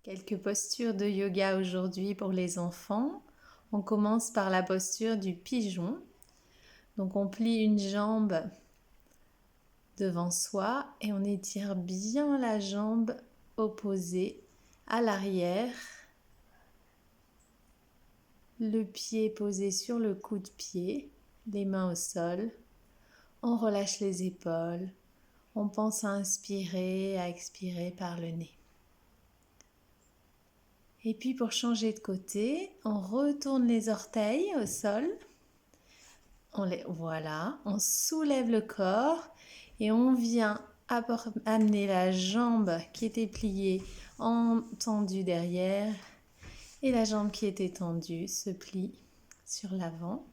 Quelques postures de yoga aujourd'hui pour les enfants. On commence par la posture du pigeon. Donc on plie une jambe devant soi et on étire bien la jambe opposée à l'arrière. Le pied posé sur le coude de pied, les mains au sol. On relâche les épaules. On pense à inspirer, à expirer par le nez. Et puis pour changer de côté, on retourne les orteils au sol. Voilà, on soulève le corps et on vient amener la jambe qui était pliée en tendue derrière et la jambe qui était tendue se plie sur l'avant.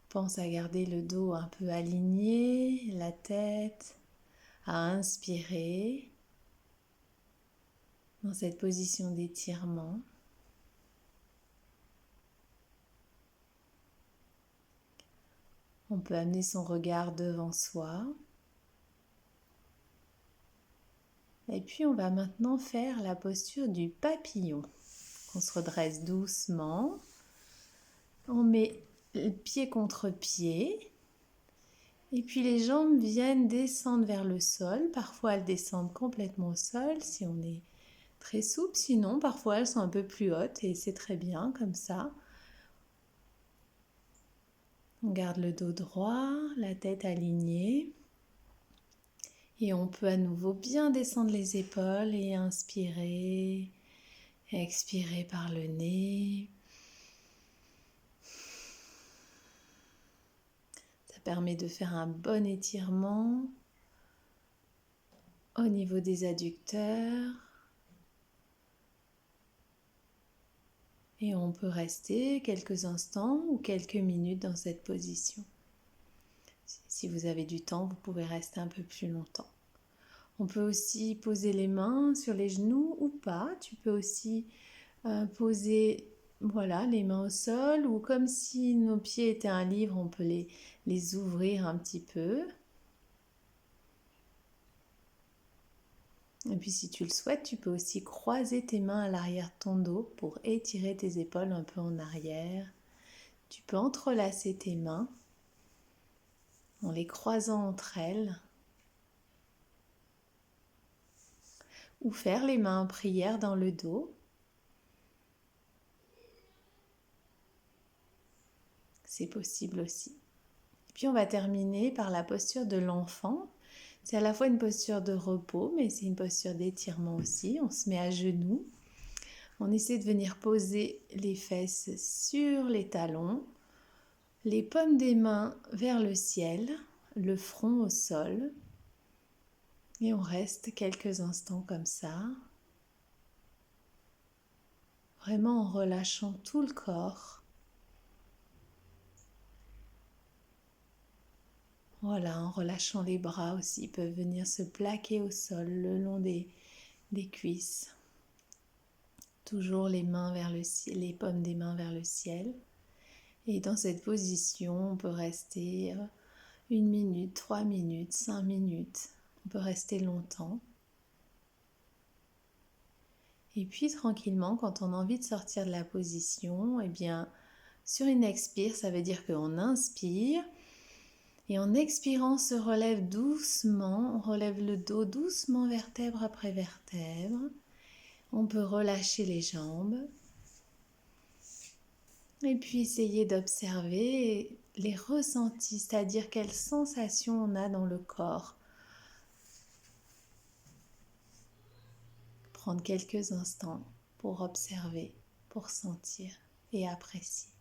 Pense à garder le dos un peu aligné, la tête, à inspirer dans cette position d'étirement. On peut amener son regard devant soi. Et puis on va maintenant faire la posture du papillon. On se redresse doucement. On met le pied contre pied. Et puis les jambes viennent descendre vers le sol. Parfois elles descendent complètement au sol si on est très souple. Sinon parfois elles sont un peu plus hautes et c'est très bien comme ça. On garde le dos droit, la tête alignée. Et on peut à nouveau bien descendre les épaules et inspirer, expirer par le nez. Ça permet de faire un bon étirement au niveau des adducteurs. Et on peut rester quelques instants ou quelques minutes dans cette position. Si vous avez du temps, vous pouvez rester un peu plus longtemps. On peut aussi poser les mains sur les genoux ou pas. Tu peux aussi poser les mains au sol ou comme si nos pieds étaient un livre, on peut les ouvrir un petit peu. Et puis si tu le souhaites, tu peux aussi croiser tes mains à l'arrière de ton dos pour étirer tes épaules un peu en arrière. Tu peux entrelacer tes mains en les croisant entre elles ou faire les mains en prière dans le dos. C'est possible aussi. Et puis on va terminer par la posture de l'enfant. C'est à la fois une posture de repos, mais c'est une posture d'étirement aussi. On se met à genoux. On essaie de venir poser les fesses sur les talons, les paumes des mains vers le ciel, le front au sol. Et on reste quelques instants comme ça, vraiment en relâchant tout le corps. Voilà, en relâchant les bras aussi, ils peuvent venir se plaquer au sol le long des cuisses. Toujours les mains vers le ciel, les paumes des mains vers le ciel. Et dans cette position, on peut rester 1 minute, 3 minutes, 5 minutes. On peut rester longtemps. Et puis tranquillement, quand on a envie de sortir de la position, eh bien, sur une expire, ça veut dire qu'on inspire. Et en expirant, on se relève doucement, on relève le dos doucement vertèbre après vertèbre. On peut relâcher les jambes. Et puis essayer d'observer les ressentis, c'est-à-dire quelles sensations on a dans le corps. Prendre quelques instants pour observer, pour sentir et apprécier.